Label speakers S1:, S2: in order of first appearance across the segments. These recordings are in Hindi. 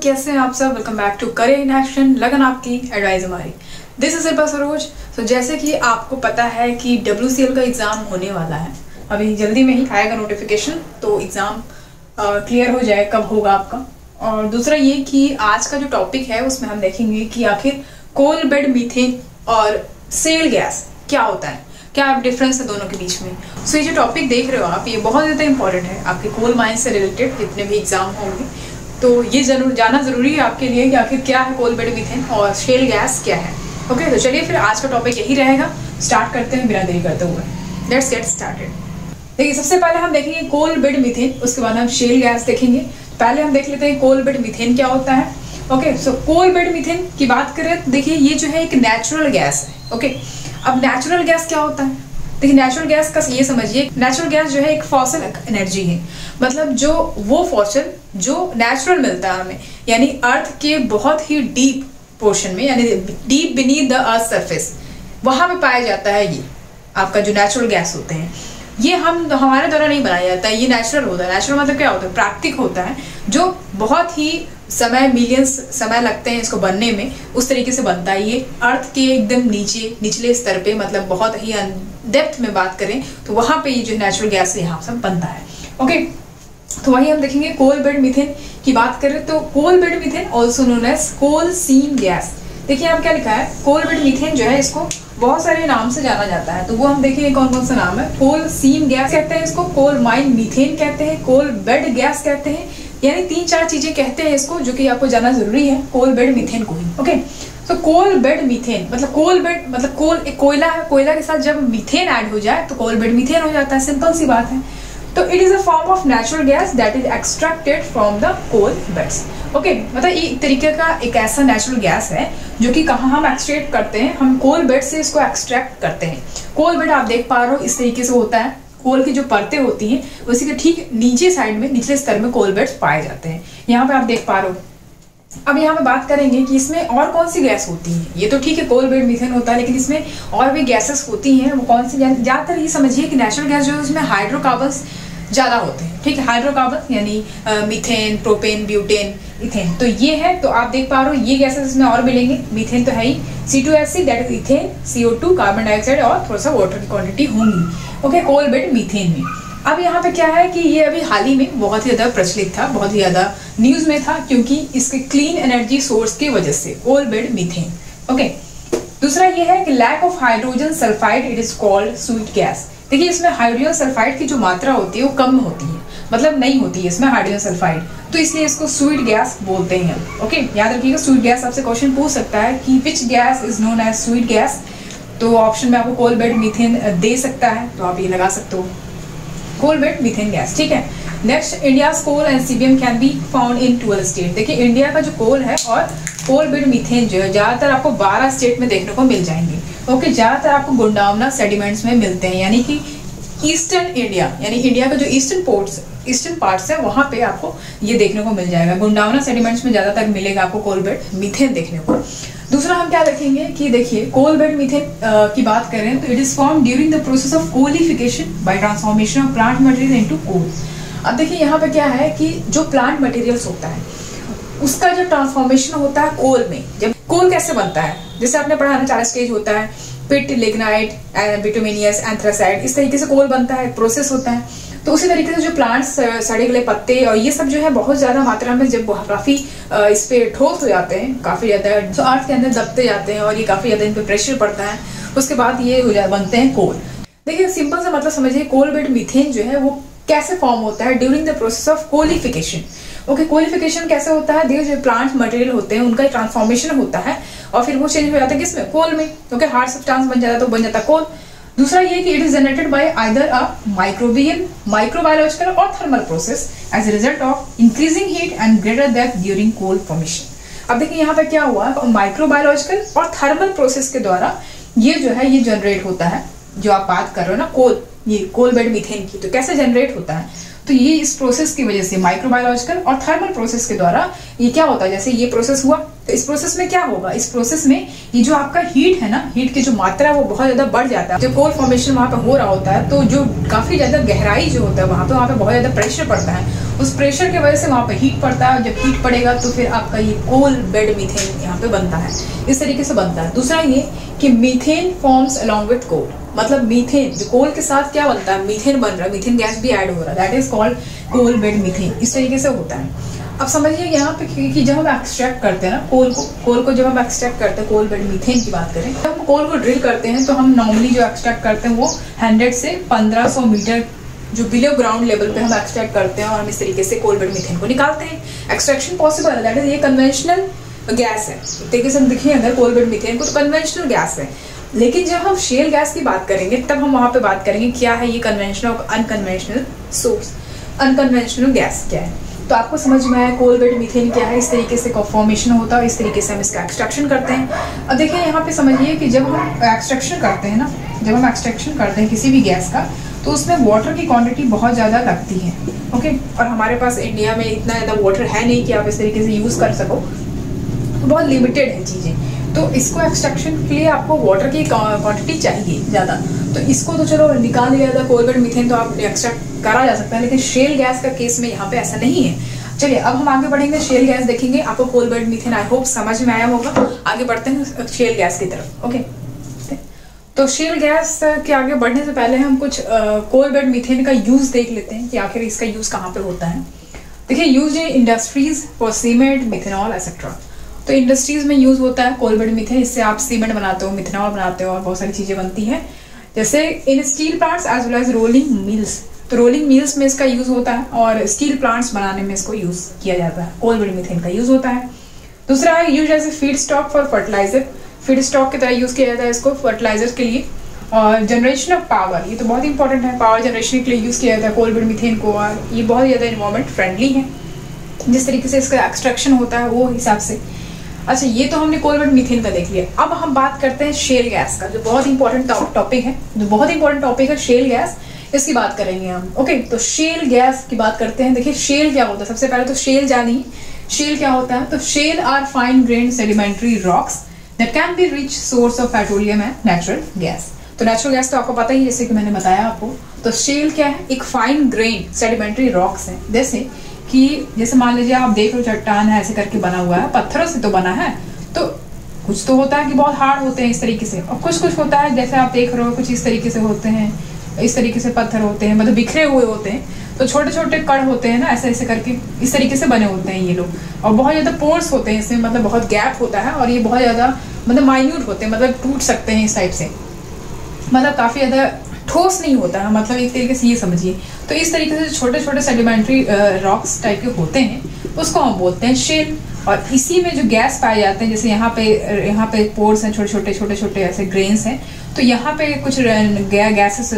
S1: कैसे हैं आप सब। Welcome back to career in action, लगन आपकी एडवाइस हमारी। This is Shilpa Saroj. तो जैसे कि आपको पता है कि WCL का एग्ज़ाम होने वाला है, अभी जल्दी में ही आएगा नोटिफिकेशन, तो एग्ज़ाम क्लियर हो जाए कब होगा आपका। और दूसरा ये कि आज का जो टॉपिक है उसमें हम देखेंगे कि आखिर कोल बेड मीथेन और सेल गैस क्या होता है, क्या डिफरेंस है दोनों के बीच में। सो ये जो टॉपिक देख रहे हो आप, ये बहुत ज़्यादा इंपॉर्टेंट है आपके कोल माइन से रिलेटेड जितने भी एग्जाम होंगे, तो ये जरूर जाना जरूरी है आपके लिए कि आखिर क्या है कोल बेड मीथेन और शेल गैस क्या है। ओके, तो चलिए फिर आज का टॉपिक यही रहेगा। स्टार्ट करते हैं बिना देरी करते हुए। Let's get started. देखिए, सबसे पहले हम देखेंगे कोल बेड मीथेन, उसके बाद हम शेल गैस देखेंगे। पहले हम देख लेते हैं कोल बेड मीथेन क्या होता है। ओके, सो कोल बेड मीथेन की बात करें तो देखिए ये जो है एक नेचुरल गैस है। ओके, अब नेचुरल गैस क्या होता है, देखिए नेचुरल गैस का ये समझिए, नेचुरल गैस जो है एक फॉसिल एनर्जी है, मतलब जो वो फॉसिल जो नेचुरल मिलता है हमें, यानी अर्थ के बहुत ही डीप पोर्शन में, यानी deep beneath the earth surface, वहां पे पाया जाता है। ये आपका जो नेचुरल गैस होते हैं, ये हमारे द्वारा नहीं बनाया जाता है, ये नेचुरल होता है। नेचुरल मतलब क्या होता है, प्राकृतिक होता है, जो बहुत ही मिलियंस समय लगते हैं इसको बनने में, उस तरीके से बनता है। ये अर्थ के एकदम निचले स्तर पे, मतलब बहुत ही डेप्थ में बात करें तो वहां पे ये जो नेचुरल गैस यहाँ सब बनता है। ओके, तो वही हम देखेंगे कोल बेड मीथेन की बात करें तो coal bed methane also known as coal seam gas. देखिए यहाँ क्या लिखा है, कोल बेड मीथेन जो है इसको बहुत सारे नाम से जाना जाता है, तो वो हम देखेंगे कौन कौन सा नाम है। कोल सीम गैस कहते हैं इसको, कोल माइन मीथेन कहते हैं, कोल बेड गैस कहते हैं, यानी 3-4 चीजें कहते हैं इसको, जो कि आपको जानना जरूरी है कोल बेड मीथेन को ही। ओके, तो कोल बेड मीथेन मतलब कोल बेड मतलब कोल एक कोयला है, कोयला के साथ जब मीथेन ऐड हो जाए तो कोल बेड मीथेन हो जाता है, सिंपल सी बात है। तो it is a form of natural gas that is extracted from the coal beds. Okay, मतलब ये एक तरीके का एक ऐसा नेचुरल गैस है जो कि कहाँ हम एक्सट्रैक्ट करते हैं, हम कोल बेड से इसको एक्सट्रैक्ट करते हैं। कोल बेड आप देख पा रहे हो इस तरीके से होता है, कोल की जो परतें होती हैं उसी के ठीक नीचे साइड में, निचले स्तर में कोल बेड्स पाए जाते हैं, यहाँ पे आप देख पा रहे हो। अब यहाँ पे बात करेंगे कि इसमें और कौन सी गैस होती है। ये तो ठीक है कोल बेड मीथेन होता है, लेकिन इसमें और भी गैसेस होती हैं, वो कौन सी। ज्यादातर ये समझिए कि नेचुरल गैस जो है उसमें हाइड्रोकार्बन्स ज्यादा होते हैं, ठीक है। हाइड्रोकार्बन यानी मीथेन, प्रोपेन, ब्यूटेन, इथेन, तो ये है। तो आप देख पा रहे हो ये गैसेस इसमें और मिलेंगे। मीथेन तो है ही, C2H6 that is ethane, CO2 carbon dioxide और थोड़ा सा वाटर की क्वांटिटी होंगी। ओके, कोल बेड मीथेन में अब यहाँ पे क्या है कि ये अभी हाल ही में बहुत ही ज्यादा प्रचलित था, बहुत ही ज्यादा न्यूज में था, क्योंकि इसके क्लीन एनर्जी सोर्स की वजह से कोल बेड मीथेन। ओके, दूसरा ये है कि lack of hydrogen sulphide, it is called sweet gas. देखिए इसमें हाइड्रोजन सल्फाइड की जो मात्रा होती है वो कम होती है, मतलब नहीं होती है इसमें हाइड्रोजन सल्फाइड, तो इसलिए इसको स्वीट गैस बोलते हैं। ओके, याद रखिएगा स्वीट गैस आपसे क्वेश्चन पूछ सकता है कि which gas is known as sweet gas, तो ऑप्शन में आपको कोल बेड मीथेन दे सकता है, तो आप ये लगा सकते हो कोल बेड मीथेन गैस, ठीक है। Next, India's coal and CBM can be found in 12 state. देखिए इंडिया का जो कोल है और कोल बेड मीथेन जो है ज्यादातर आपको 12 स्टेट में देखने को मिल जाएंगे। ओके, ज्यादातर आपको गोंडावना सेडिमेंट्स में मिलते हैं, यानी कि ईस्टर्न इंडिया, यानी इंडिया का जो ईस्टर्न पार्ट्स है वहां पे आपको ये देखने को मिल जाएगा। गोंडावना सेडिमेंट्स में ज्यादातर मिलेगा आपको कोल बेड मीथेन देखने को। दूसरा हम क्या देखेंगे कि देखिए कोल बेड मीथेन की बात करें तो it is form during the process of coalification by transformation of plant material into coal. अब देखिए यहाँ पे क्या है कि जो प्लांट मटेरियल्स होता है उसका जो ट्रांसफॉर्मेशन होता है कोल में, जब कोल कैसे बनता है, जैसे आपने पढ़ा ना 4 स्टेज होता है, पिट, लिग्नाइट, बिटुमिनियस, एंथ्रासाइड, इस तरीके से कोल बनता है, प्रोसेस होता है। तो उसी तरीके से जो प्लांट्स, सड़े गले पत्ते और ये सब जो है बहुत ज्यादा मात्रा में जब काफी इस पे ठोस हो जाते हैं, काफी ज्यादा तो अर्थ के अंदर दबते जाते हैं और ये काफी ज्यादा इन पे प्रेशर पड़ता है, उसके बाद ये बनते हैं कोल। देखिए सिंपल सा मतलब समझिए कोल बेड मीथेन जो है वो कैसे फॉर्म होता है during the process of coalification. Okay, coalification कैसे होता है, देखिए जो प्लांट मटेरियल होते हैं उनका ट्रांसफॉर्मेशन होता है और फिर वो चेंज हो जाता है किसमें, कोल में। ओके, हार्ड सब्सटेंस बन जाता है तो बन जाता है कोल। दूसरा ये कि it is generated by either a microbial, microbiological और thermal process as a result of increasing heat and greater depth during coal formation. अब देखिए यहाँ पे क्या हुआ, माइक्रोबायोलॉजिकल और थर्मल प्रोसेस के द्वारा ये जो है ये जनरेट होता है, जो आप बात कर रहे हो ना कोल, ये कोल बेड मीथेन की, तो कैसे जनरेट होता है, तो ये इस प्रोसेस की वजह से माइक्रोबायोलॉजिकल और थर्मल प्रोसेस के द्वारा ये क्या होता है, जैसे ये प्रोसेस हुआ तो इस प्रोसेस में क्या होगा, इस प्रोसेस में ये जो आपका हीट है ना, हीट की जो मात्रा है वो बहुत ज्यादा बढ़ जाता है। जो कोल फॉर्मेशन वहाँ पे हो रहा होता है तो जो काफी ज्यादा गहराई जो होता है वहाँ पे बहुत ज्यादा प्रेशर पड़ता है। उस प्रेशर की वजह से वहाँ पे हीट पड़ता है। जब हीट पड़ेगा तो फिर आपका ये कोल बेड मीथेन यहाँ पे बनता है, इस तरीके से बनता है। दूसरा ये कि मीथेन फॉर्म्स अलोंग विथ कोल, मतलब मीथेन जो कोल के साथ क्या बनता है, मीथेन बन रहा है, मीथेन गैस भी ऐड हो रहा है, that is called coal bed methane. इस तरीके से होता है। अब समझिए यहाँ पे कि जब हम एक्सट्रैक्ट करते हैं ना कोल को जब हम एक्सट्रैक्ट करते हैं, कोल बेड मीथेन की बात करें, जब हम कोल को ड्रिल करते हैं तो हम नॉर्मली जो एक्सट्रैक्ट करते हैं वो 100 से 1500 मीटर जो बिलो ग्राउंड लेवल पे हम एक्सट्रैक्ट करते हैं और हम इस तरीके से कोल बेड मीथेन को निकालते हैं। एक्सट्रैक्शन पॉसिबल है, दैट इज ये कन्वेंशनल गैस है। एक तरीके से हम देखिए अगर कोल बेड मीथेन को तो कन्वेंशनल गैस है। लेकिन जब हम शेल गैस की बात करेंगे तब हम वहां पे बात करेंगे क्या है ये कन्वेंशनल और अनकन्वेंशनल सोर्स, अनकन्वेंशनल गैस क्या है। तो आपको समझ में आया कोल बेड मीथेन क्या है, इस तरीके से फॉर्मेशन होता है, इस तरीके से हम इसका एक्सट्रैक्शन करते हैं। अब देखिए यहाँ पे समझिए कि जब हम एक्सट्रैक्शन करते हैं ना, जब हम एक्सट्रैक्शन करते हैं किसी भी गैस का तो उसमें वाटर की क्वांटिटी बहुत ज़्यादा लगती है, ओके। और हमारे पास इंडिया में इतना ज़्यादा वाटर है नहीं कि आप इस तरीके से यूज़ कर सको, तो बहुत लिमिटेड है चीज़ें। तो इसको एक्सट्रैक्शन के लिए आपको वाटर की क्वांटिटी चाहिए ज़्यादा। तो इसको तो चलो निकाल लिया जाता, कोल बेड मीथेन तो आप एक्सट्रैक्ट करा जा सकता है, लेकिन शेल गैस का केस में यहाँ पे ऐसा नहीं है। चलिए अब हम आगे बढ़ेंगे, शेल गैस देखेंगे। आपको coal bed methane I hope समझ में आया होगा। आगे बढ़ते हैं शेल गैस की तरफ, ओके। तो शेल गैस के आगे बढ़ने से पहले हम कुछ कोल बेड मीथेन का यूज देख लेते हैं कि आखिर इसका यूज कहाँ पे होता है। देखिए use in industries for cement, methanol etcetera. तो इंडस्ट्रीज में यूज होता है कोल बेड मीथेन, इससे आप सीमेंट बनाते हो, मिथेनॉल बनाते हो और बहुत सारी चीजें बनती हैं, जैसे in steel plants as well as rolling mills. तो रोलिंग मिल्स में इसका यूज होता है और स्टील प्लांट्स बनाने में इसको यूज किया जाता है, कोल बेड मीथेन का यूज होता है। दूसरा है use as a feed stock for fertiliser, feed stock की तरह यूज किया जाता है इसको फर्टिलाइजर के लिए। और जनरेशन ऑफ पावर, ये तो बहुत इंपॉर्टेंट है, पावर जनरेशन के लिए यूज किया जाता है कोल बेड मीथेन को, और ये बहुत ज़्यादा इन्वायरमेंट फ्रेंडली है जिस तरीके से इसका एक्सट्रैक्शन होता है वो हिसाब से। अच्छा ये तो हमने कोल बेड मीथेन का देख लिया। अब हम बात करते हैं शेल गैस का, जो बहुत इंपॉर्टेंट टॉपिक है, जो बहुत इंपॉर्टेंट टॉपिक है शेल गैस, इसकी बात करेंगे हम, ओके। तो शेल गैस की बात करते हैं। देखिए शेल क्या होता है, सबसे पहले तो शेल जानिए शेल क्या होता है। तो shale are fine grained sedimentary rocks that can be rich source of petroleum and natural gas. तो नेचुरल गैस तो आपको पता ही, जैसे कि मैंने बताया आपको। तो शेल क्या है, एक फाइन ग्रेन सेडिमेंट्री रॉक्स है, जैसे मान लीजिए आप देख लो चट्टान है ऐसे करके बना हुआ है, पत्थरों से तो बना है, तो कुछ तो होता है कि बहुत हार्ड होते हैं इस तरीके से, और कुछ होता है जैसे आप देख रहे हो कुछ इस तरीके से होते हैं, इस तरीके से पत्थर होते हैं, मतलब बिखरे हुए होते हैं। तो छोटे छोटे कण होते हैं ना, ऐसे ऐसे करके इस तरीके से बने होते हैं ये लोग, और बहुत ज़्यादा पोर्स होते हैं इसमें, मतलब बहुत गैप होता है, और ये बहुत ज़्यादा मतलब माइन्यूट होते हैं, मतलब टूट सकते हैं इस टाइप से, मतलब काफ़ी ज़्यादा ठोस नहीं होता है, मतलब एक तरीके से ये समझिए। तो इस तरीके से छोटे छोटे सेडिमेंट्री रॉक्स टाइप के होते हैं, उसको हम बोलते हैं शेल। और इसी में जो गैस पाए जाते हैं, जैसे यहाँ पे पोर्स हैं, छोटे छोटे ऐसे ग्रेन्स हैं, तो यहाँ पे कुछ गैसेस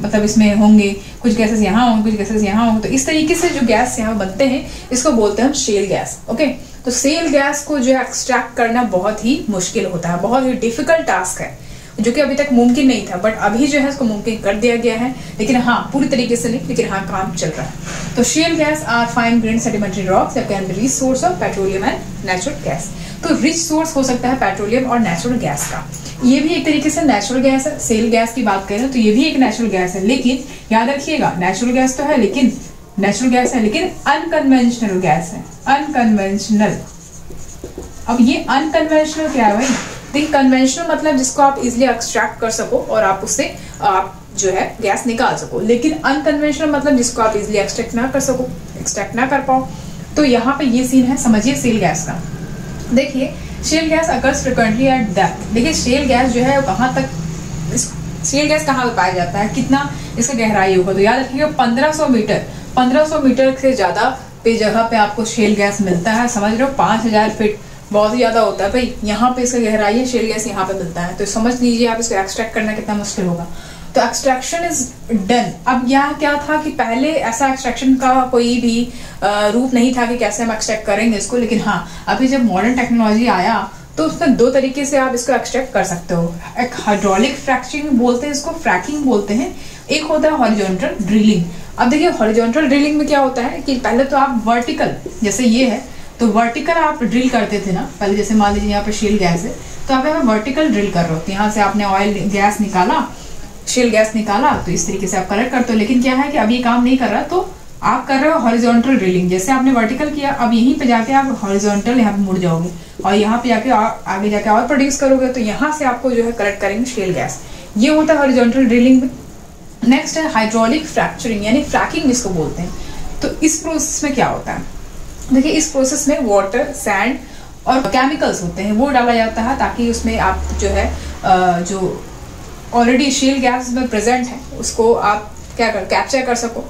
S1: मतलब इसमें होंगे, कुछ गैसेस यहाँ होंगे, कुछ गैसेस यहाँ होंगे, तो इस तरीके से जो गैस यहाँ बनते हैं इसको बोलते हैं हम शेल गैस, ओके। तो शेल गैस को जो एक्सट्रैक्ट करना बहुत ही मुश्किल होता है, बहुत ही डिफिकल्ट टास्क है, जो कि अभी तक मुमकिन नहीं था, बट अभी जो है इसको मुमकिन कर दिया गया है। लेकिन हाँ पूरी तरीके से नहीं, लेकिन हाँ काम चल रहा है। तो shale gas are fine grained sedimentary rocks that can be rich source of petroleum and natural gas. तो रिच सोर्स हो सकता है पेट्रोलियम और नेचुरल गैस का, ये भी एक तरीके से नेचुरल गैस है। शेल गैस की बात करें तो ये भी एक नेचुरल गैस है, लेकिन याद रखिएगा नेचुरल गैस तो है, लेकिन नेचुरल गैस है लेकिन अनकन्वेंशनल गैस है, अनकन्वेंशनल। अब ये अनकन्वेंशनल क्या है भाई, देखिए कन्वेंशनल मतलब जिसको आप इजिली एक्सट्रैक्ट कर सको और आप उससे आप जो है गैस निकाल सको, लेकिन अनकन्वेंशनल मतलब जिसको आप इजिली एक्सट्रैक्ट ना कर सको, एक्सट्रैक्ट ना कर पाओ। तो यहाँ पे ये सीन है, समझिए शेल गैस का। देखिए shell gas occurs frequently eight depth. देखिए शेल गैस जो है कहाँ तक, शेल गैस कहाँ पे पाया जाता है, कितना इसका गहराई होगा, तो याद रखिएगा 1500 मीटर से ज्यादा पे जगह पे आपको शेल गैस मिलता है। समझ रहे हो, 5000 फीट बहुत ही ज्यादा होता है भाई, यहाँ पे इसका गहराई है, शेल गैस यहाँ पे मिलता है। तो समझ लीजिए आप इसको एक्सट्रैक्ट करना कितना मुश्किल होगा। तो एक्सट्रैक्शन इज डन। अब यहाँ क्या था कि पहले ऐसा एक्सट्रैक्शन का कोई भी रूप नहीं था कि कैसे हम एक्सट्रैक्ट करेंगे इसको, लेकिन हाँ अभी जब मॉडर्न टेक्नोलॉजी आया तो उसमें दो तरीके से आप इसको एक्सट्रैक्ट कर सकते हो। एक हाइड्रोलिक फ्रैक्चरिंग बोलते हैं इसको, फ्रैकिंग बोलते हैं, एक होता है हॉरिजॉन्टल ड्रिलिंग। अब देखिए हॉरिजॉन्टल ड्रिलिंग में क्या होता है कि पहले तो आप वर्टिकल, जैसे ये है तो वर्टिकल आप ड्रिल करते थे ना पहले, जैसे मान लीजिए यहाँ पे शेल गैस है तो आप यहाँ वर्टिकल ड्रिल कर रहे हो, तो यहाँ से आपने ऑयल गैस निकाला, शेल गैस निकाला, तो इस तरीके से आप कलेक्ट करते हो। लेकिन क्या है कि अब ये काम नहीं कर रहा, तो आप कर रहे हो हॉरिजॉन्टल ड्रिलिंग। जैसे आपने वर्टिकल किया, अब यहीं पे जाके आप हॉरिजॉन्टल यहाँ पे मुड़ जाओगे और यहाँ पे जाके आगे जाके और प्रोड्यूस करोगे, तो यहाँ से आपको जो है कलेक्ट करेंगे शेल गैस। ये होता है हॉरिजॉन्टल ड्रिलिंग में। नेक्स्ट है हाइड्रोलिक फ्रैक्चरिंग यानी फ्रैकिंग जिसको बोलते हैं। तो इस प्रोसेस में क्या होता है, देखिए इस प्रोसेस में वाटर, सैंड और केमिकल्स होते हैं, वो डाला जाता है ताकि उसमें आप जो है जो ऑलरेडी शेल गैस में प्रेजेंट है उसको आप क्या कैप्चर कर सको।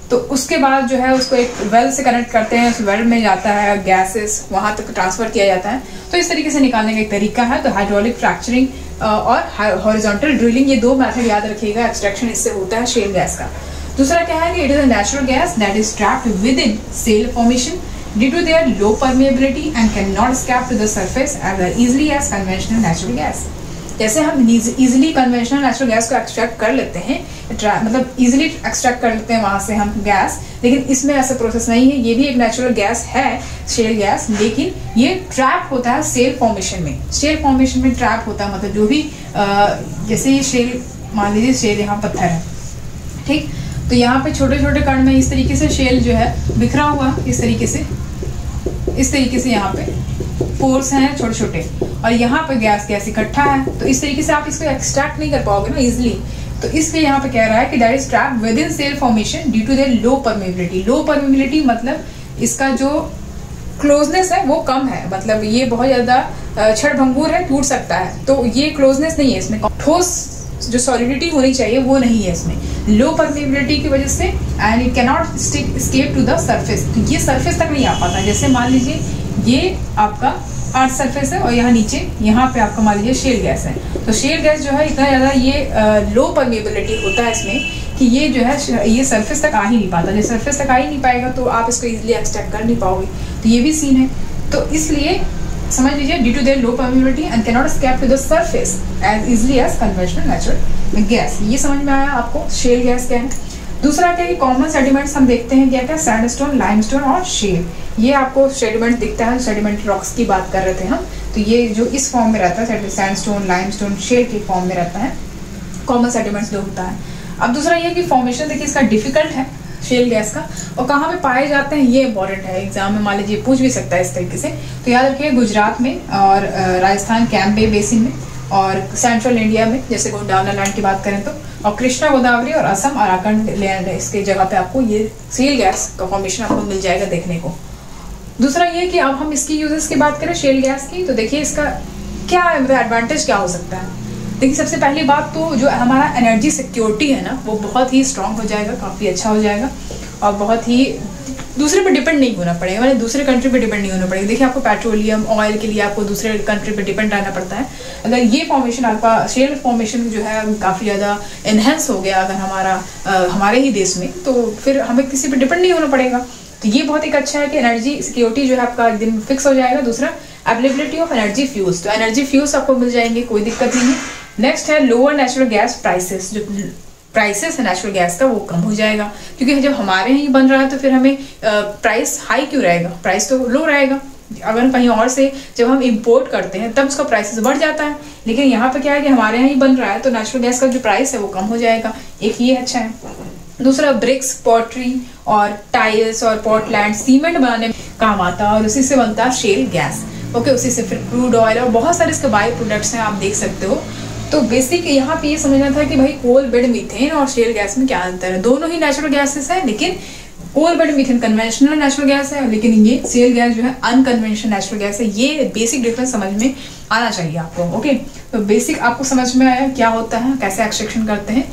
S1: तो उसके बाद जो है उसको एक वेल से कनेक्ट करते हैं, उस वेल में जाता है गैसेस, वहां तक ट्रांसफर किया जाता है। तो इस तरीके से निकालने का एक तरीका है। तो हाइड्रोलिक फ्रैक्चरिंग और हॉरिजॉन्टल ड्रिलिंग, ये 2 मेथड याद रखिएगा। एक्सट्रैक्शन इससे होता है शेल गैस का। दूसरा क्या है कि it is a natural gas that is trapped within shale formation due to their low permeability and can not escape to the surface as easily as conventional natural gas. जैसे हम इजीली कन्वेंशनल नेचुरल गैस को एक्सट्रैक्ट कर लेते हैं, मतलब इजीली एक्सट्रैक्ट कर लेते हैं वहां से हम गैस, लेकिन इसमें ऐसा प्रोसेस नहीं है। ये भी एक नेचुरल गैस है शेल गैस, लेकिन ये ट्रैप होता है शेल फॉर्मेशन में। शेल फॉर्मेशन में ट्रैप होता है, मतलब जो भी जैसे ये शेल, मान लीजिए शेल यहाँ पत्थर है, ठीक, तो यहाँ पे छोटे छोटे कण में इस तरीके से शेल जो है बिखरा हुआ, इस तरीके से यहाँ पे पोर्स हैं छोटे छोटे, और यहाँ पे गैस इकट्ठा है। तो इस तरीके से आप इसको एक्सट्रैक्ट नहीं कर पाओगे ना इजिली। तो इसलिए यहाँ पे कह रहा है कि that is trapped within shale formation due to their low permeability. Low permeability मतलब इसका जो क्लोजनेस है वो कम है, मतलब ये बहुत ज्यादा क्षणभंगुर है, टूट सकता है। तो ये क्लोजनेस नहीं है इसमें, ठोस जो सॉलिडिटी होनी चाहिए वो नहीं है इसमें, लो परमेबिलिटी की वजह से, and it can not escape to the surface. तो ये सरफेस तक नहीं आ पाता। जैसे मान लीजिए ये आपका अर्थ सरफेस है और यहाँ नीचे यहाँ पे आपका मान लीजिए शेल गैस है, तो शेल गैस जो है इतना ज़्यादा ये लो परमेबिलिटी होता है इसमें कि ये जो है ये सरफेस तक आ ही नहीं पाता। जब सरफेस तक आ ही नहीं पाएगा तो आप इसको इजीली एक्सट्रैक्ट कर नहीं पाओगे। तो ये भी सीन है। तो इसलिए समझ लीजिए due to their low permeability and can not escape to the surface as easily as conventional natural gas. ये समझ में आया आपको शेल गैस क्या है। दूसरा क्या है, कॉमन सेडिमेंट्स हम देखते हैं क्या, सैंडस्टोन, लाइमस्टोन और शेल। ये आपको सेडिमेंट दिखता है, सेडिमेंट रॉक्स की बात कर रहे थे हम। तो ये जो इस फॉर्म में रहता है, सैंडस्टोन, लाइमस्टोन, शेल के फॉर्म में रहता है, कॉमन सेडिमेंट्स जो होता है। अब दूसरा ये कि फॉर्मेशन देखिए इसका डिफिकल्ट है शेल गैस का, और कहाँ पे पाए जाते हैं ये इंपॉर्टेंट है। एग्जाम में मान लीजिए पूछ भी सकता है इस तरीके से। तो याद रखिए गुजरात में और राजस्थान कैम्प बे बेसिन में, और सेंट्रल इंडिया में जैसे गोंडवाना लैंड की बात करें तो, और कृष्णा गोदावरी और असम अराकंड लैंड, इसके जगह पे आपको ये शेल गैस का फॉर्मेशन आपको मिल जाएगा देखने को। दूसरा ये कि अब हम इसकी यूजेस की बात करें शेल गैस की, तो देखिए इसका क्या एडवांटेज क्या हो सकता है। देखिए सबसे पहली बात तो जो हमारा एनर्जी सिक्योरिटी है ना, वो बहुत ही स्ट्रांग हो जाएगा, काफ़ी अच्छा हो जाएगा, और बहुत ही दूसरे पे डिपेंड नहीं होना पड़ेगा, मतलब दूसरे कंट्री पे डिपेंड नहीं होना पड़ेगा। देखिए आपको पेट्रोलियम ऑयल के लिए आपको दूसरे कंट्री पे डिपेंड रहना पड़ता है। अगर ये फॉर्मेशन आपका शेल फॉर्मेशन जो है काफ़ी ज़्यादा एनहेंस हो गया अगर हमारे ही देश में, तो फिर हमें किसी पे डिपेंड नहीं होना पड़ेगा। तो ये बहुत एक अच्छा है कि एनर्जी सिक्योरिटी जो है आपका एकदम फिक्स हो जाएगा। दूसरा अवेलेबिलिटी ऑफ एनर्जी फ्यूल्स, तो एनर्जी फ्यूल्स आपको मिल जाएंगे, कोई दिक्कत नहीं है। नेक्स्ट है लोअर नेचुरल गैस प्राइसेस, जो प्राइसेस है नेचुरल गैस का वो कम हो जाएगा, क्योंकि जब हमारे यहाँ बन रहा है तो फिर हमें प्राइस हाई क्यों रहेगा, प्राइस तो लो रहेगा। अगर कहीं और से जब हम इंपोर्ट करते हैं तब उसका प्राइसेस बढ़ जाता है, लेकिन यहाँ पे क्या है कि हमारे यहाँ ही बन रहा है तो नेचुरल गैस का जो प्राइस है वो कम हो जाएगा। एक ये अच्छा है। दूसरा ब्रिक्स, पॉटरी और टाइल्स और पोर्टलैंड सीमेंट बनाने में काम आता है, और उसी से बनता है शेल गैस। ओके, उसी से फिर क्रूड ऑयल और बहुत सारे इसके बाई प्रोडक्ट्स हैं, आप देख सकते हो। तो बेसिक यहाँ पे ये समझना था कि भाई कोल बेड मीथेन और शेल गैस में क्या अंतर है। दोनों ही नेचुरल गैसेस है, लेकिन coal bed methane conventional natural gas है, लेकिन ये शेल गैस जो है अनकन्वेंशनल नेचुरल गैस है। ये बेसिक डिफरेंस समझ में आना चाहिए आपको। ओके, तो बेसिक आपको समझ में आया क्या होता है, कैसे एक्सट्रैक्शन करते हैं।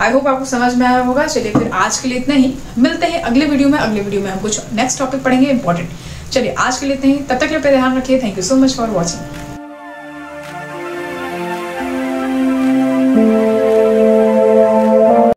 S1: आई होप आपको समझ में आया होगा। चलिए फिर आज के लिए इतना ही, मिलते हैं अगले वीडियो में। अगले वीडियो में हम कुछ नेक्स्ट टॉपिक पढ़ेंगे इंपॉर्टेंट। चलिए आज के लिए इतना ही, तब तक के लिए ध्यान रखिए। Thank you so much for watching.